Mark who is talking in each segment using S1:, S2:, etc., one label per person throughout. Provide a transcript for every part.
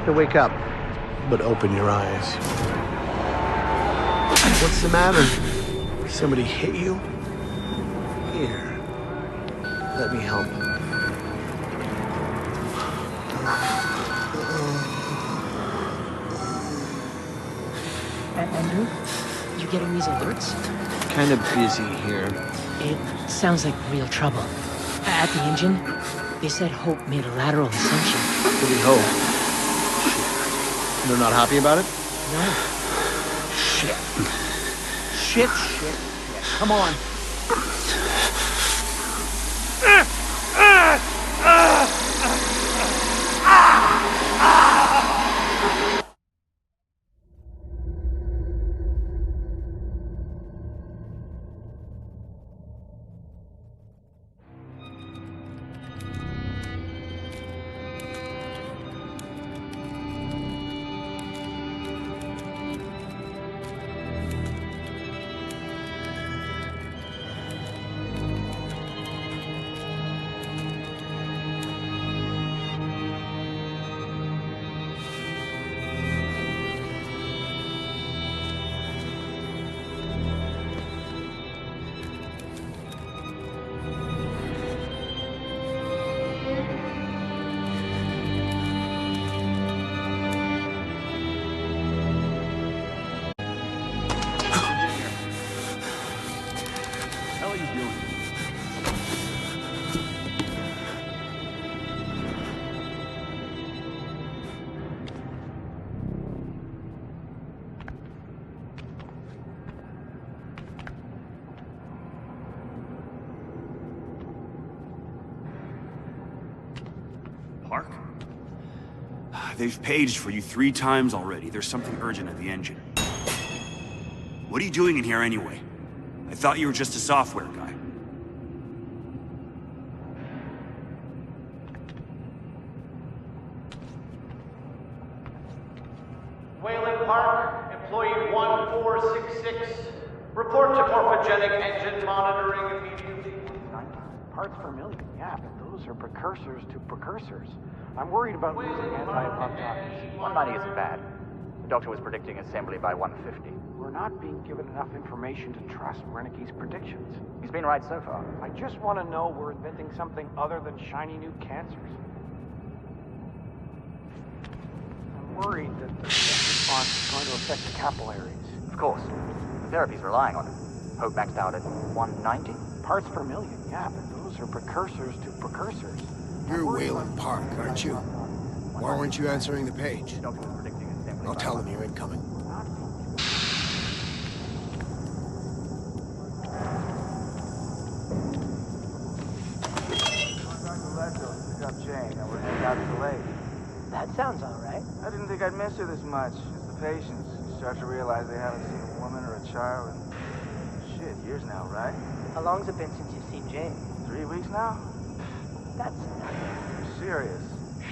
S1: to wake up.
S2: But open your eyes. What's the matter? Somebody hit you? Here. Let me help.
S3: Andrew, you getting these alerts?
S1: Kind of busy here.
S3: It sounds like real trouble. At the engine, they said Hope made a lateral ascension.
S1: What do we hope? They're not happy about it?
S3: No.
S1: Shit. Come on.
S4: Park? They've paged for you 3 times already. There's something urgent at the engine. What are you doing in here anyway? I thought you were just a software guy.
S5: Wayland Park, employee 1466. Report to morphogenic engine monitoring immediately.
S6: Parts per million, yeah, but those are precursors to precursors. I'm worried about losing anti-apoptosis.
S7: 190 isn't bad. The doctor was predicting assembly by 150.
S6: We're not being given enough information to trust Wernicke's predictions.
S7: He's been right so far.
S6: I just want to know we're inventing something other than shiny new cancers. I'm worried that the response is going to affect the capillaries.
S7: Of course. The therapy's relying on it. Hope maxed out at 190.
S6: Parts per million, yeah, but those are precursors to precursors.
S2: You're Wayland Park, aren't you? Why weren't you answering the page?
S7: The doctor was predicting assembly.
S2: I'll tell them you're incoming.
S3: That sounds all right.
S8: I didn't think I'd miss her this much. It's the patients. You start to realize they haven't seen a woman or a child in, shit, years now, right?
S3: How long's it been since you've seen Jane?
S8: 3 weeks now?
S3: That's nothing.
S8: You're serious?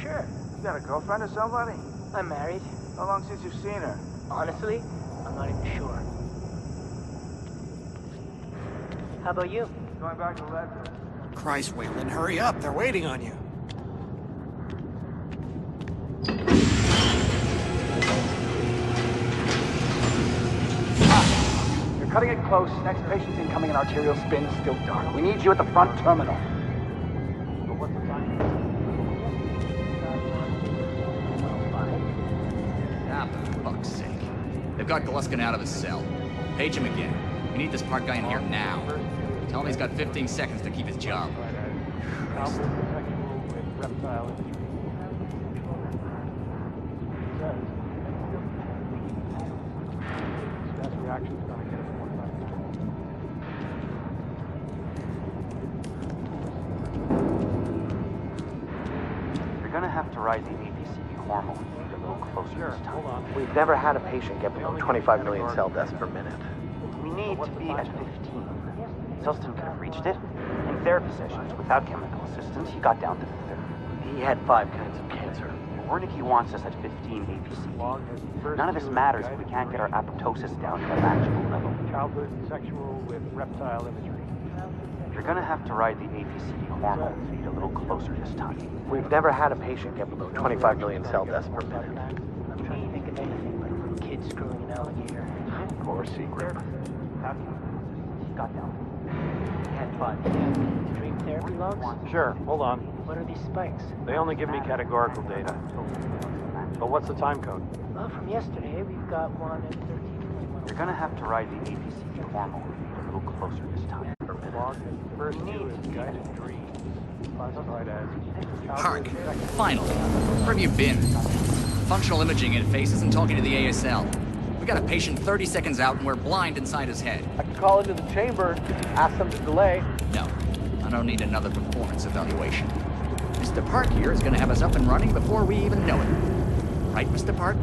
S3: Sure.
S8: You got a girlfriend or somebody?
S3: I'm married.
S8: How long since you've seen her?
S3: Honestly, I'm not even sure. How about you?
S8: Going back to Leadville.
S1: Christ, Wayland, hurry up. They're waiting on you.
S6: You're cutting it close. Next patient's incoming and arterial spin still dark. We need you at the front terminal.
S7: Ah, for fuck's sake. They've got Gluskin out of his cell. Page him again. We need this Park guy in here now. Tell him he's got 15 seconds to keep his job. You're gonna have to rise the APC hormone a little closer this time.
S6: Hold on.
S1: We've never had a patient get below 25 million cell deaths per minute.
S7: We need to be at 15. Sulston could have reached it. In therapy sessions, without chemical assistance, he got down to 30.
S1: He had 5 kinds of cancer.
S7: Wernicke wants us at 15 APC. None of this matters if we can't get our apoptosis down to a manageable level.
S6: Childhood sexual with reptile imagery.
S1: You're gonna have to ride the APCD hormone feed a little closer this time. We've never had a patient get below 25 million cell deaths per minute.
S3: I'm trying to think of anything but a little kid screwing an alligator.
S1: Or secret.
S3: Got down. Had fun. Dream therapy logs?
S6: Sure, hold on.
S3: What are these spikes?
S6: They only give me categorical data. But what's the time code?
S3: Well, from yesterday, we've got one at 13.
S1: You're gonna have to ride the APCD hormone feed a little closer this time. Per minute.
S6: First two is guided dreams. Classified as
S7: Park, finally. Where have you been? Functional imaging interface isn't talking to the ASL. We got a patient 30 seconds out and we're blind inside his head.
S1: I can call into the chamber, ask them to delay.
S7: No, I don't need another performance evaluation. Mr. Park here is gonna have us up and running before we even know it. Right, Mr. Park?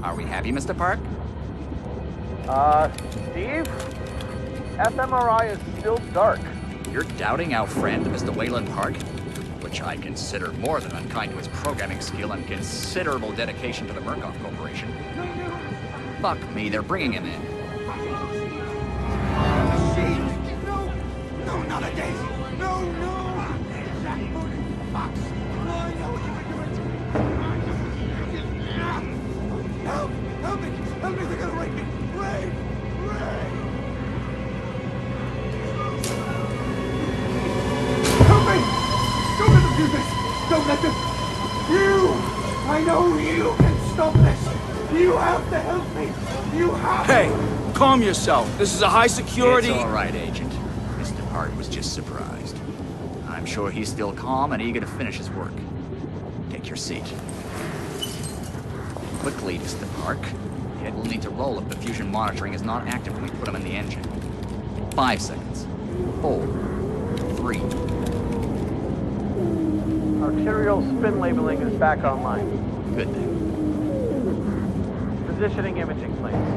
S7: Are we happy, Mr. Park?
S1: Steve? fMRI is still dark.
S7: You're doubting our friend, Mr. Wayland Park? Which I consider more than unkind to his programming skill and considerable dedication to the Murkoff Corporation. Fuck me, they're bringing him in.
S2: No, not a daisy. No. Help me, they're gonna rape me. Ray. Help me! Don't let them do this! Don't let them... I know you can stop this! You have to help me! You have
S9: Hey, calm yourself. This is a high security...
S7: It's all right, Agent. Mr. Park was just surprised. I'm sure he's still calm and eager to finish his work. Take your seat. Quickly, Mr. Park. The head will need to roll if the fusion monitoring is not active when we put him in the engine. 5 seconds. 4. 3.
S1: Arterial spin labeling is back online.
S7: Good then.
S1: Positioning imaging planes.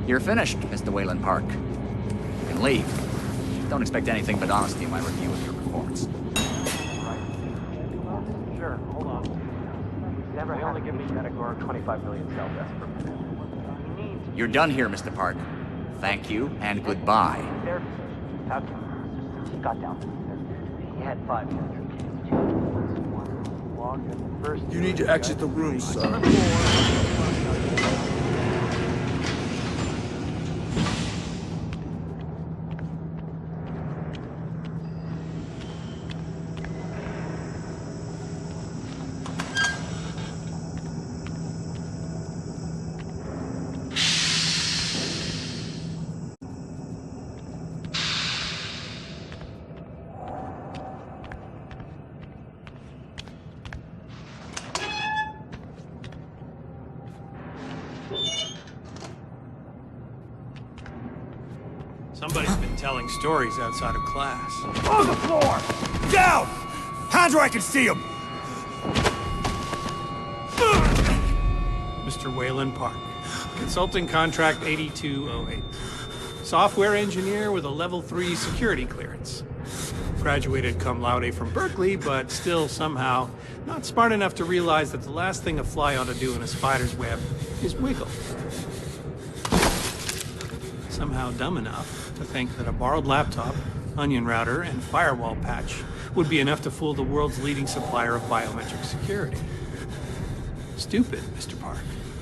S7: You're finished, Mr. Wayland Park. You can leave. Don't expect anything but honesty in my review of your performance.
S6: Sure, hold on.
S1: Never they only give me categorical 25 million cell deaths per minute.
S7: You're done here, Mr. Park. Thank you and goodbye.
S1: He got down. He had 5.
S9: You need to exit the room, sir.
S6: Somebody's been telling stories outside of class.
S4: On the floor! Down! Hands where I can see him!
S6: Mr. Wayland Park. Consulting contract 8208. Software engineer with a level 3 security clearance. Graduated cum laude from Berkeley, but still somehow not smart enough to realize that the last thing a fly ought to do in a spider's web is wiggle. Somehow dumb enough to think that a borrowed laptop, onion router, and firewall patch would be enough to fool the world's leading supplier of biometric security. Stupid, Mr. Park.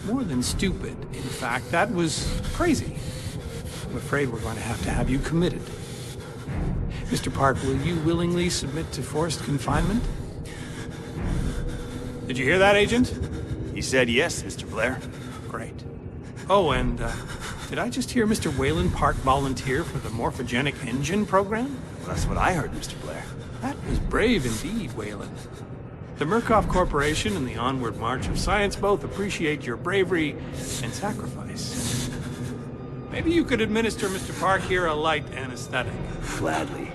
S6: More than stupid. In fact, that was crazy. I'm afraid we're going to have you committed. Mr. Park, will you willingly submit to forced confinement? Did you hear that, Agent?
S4: He said yes, Mr. Blair.
S6: Great. Oh, and, did I just hear Mr. Wayland Park volunteer for the morphogenic engine program?
S4: Well, that's what I heard, Mr. Blair.
S6: That was brave indeed, Wayland. The Murkoff Corporation and the onward march of science both appreciate your bravery and sacrifice. Maybe you could administer Mr. Park here a light anesthetic.
S4: Gladly.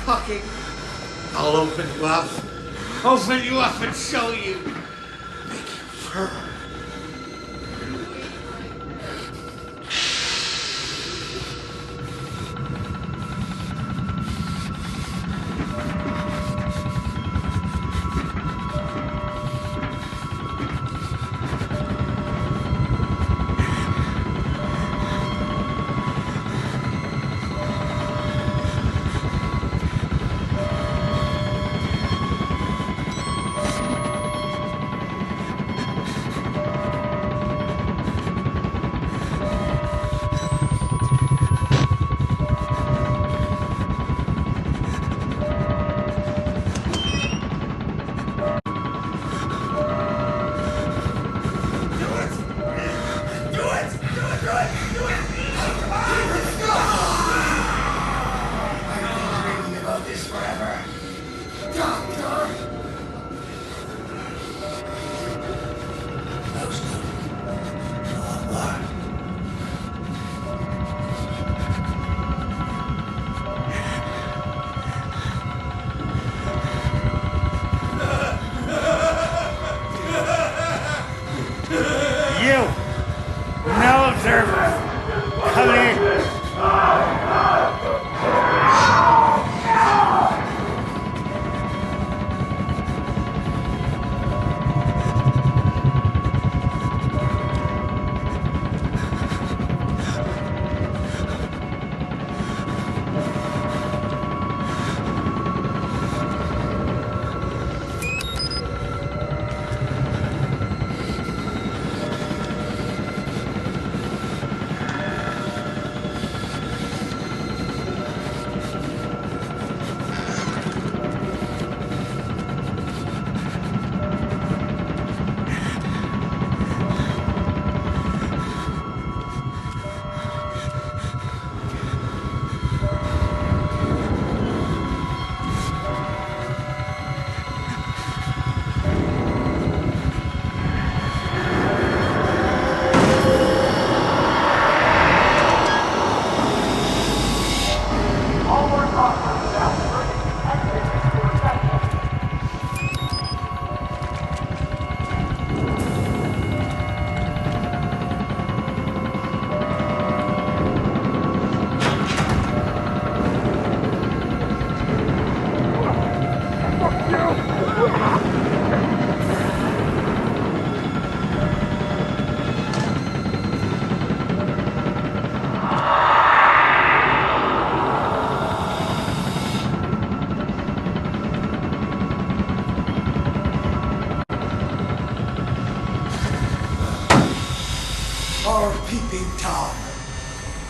S2: fucking... I'll open you up. Open you up and show you. Make you fur.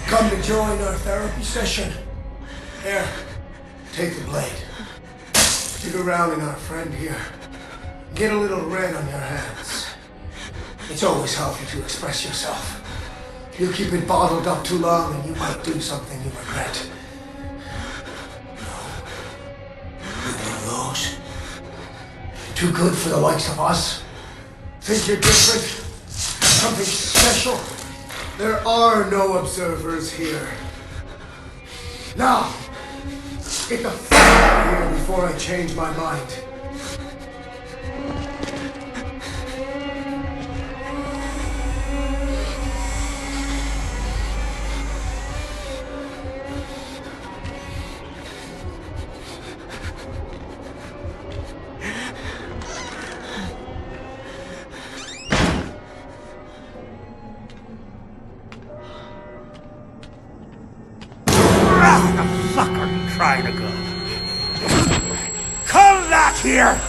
S10: Come to join our therapy session. Here, take the blade. Dig around in our friend here. Get a little red on your hands. It's always healthy to express yourself. You keep it bottled up too long and you might do something you regret. No. You one of those? Too good for the likes of us? Think you're different? Something special? There are no observers here. Now, get the f*** out of here before I change my mind.
S2: Where the fuck are you trying to go? Come back here!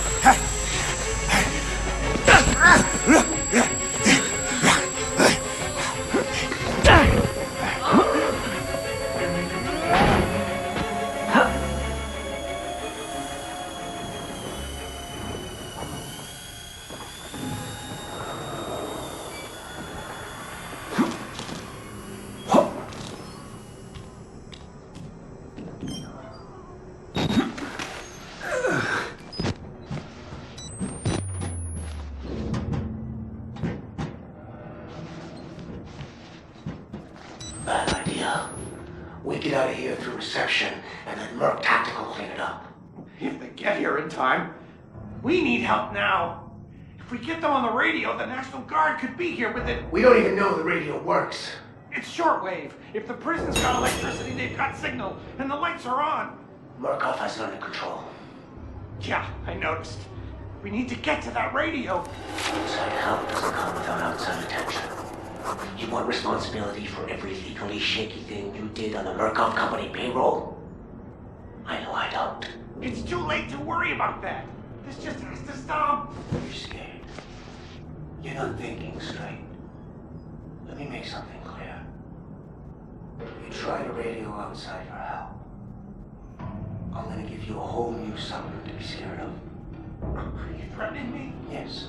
S10: we get out of here through reception and let Merc Tactical clean it up.
S2: If they get here in time. We need help now. If we get them on the radio, the National Guard could be here within...
S10: We don't even know the radio works.
S2: It's shortwave. If the prison's got electricity, they've got signal, and the lights are on.
S10: Murkoff has it under control.
S2: Yeah, I noticed. We need to get to that radio.
S10: Outside help doesn't come without outside attention. You want responsibility for every legally shaky thing you did on the Murkoff Company payroll? I know I don't.
S2: It's too late to worry about that. This just has to stop.
S10: You're scared. You're not thinking straight. Let me make something clear. You try to radio outside for help. I'm gonna give you a whole new something to be scared of.
S2: Are you threatening me?
S10: Yes.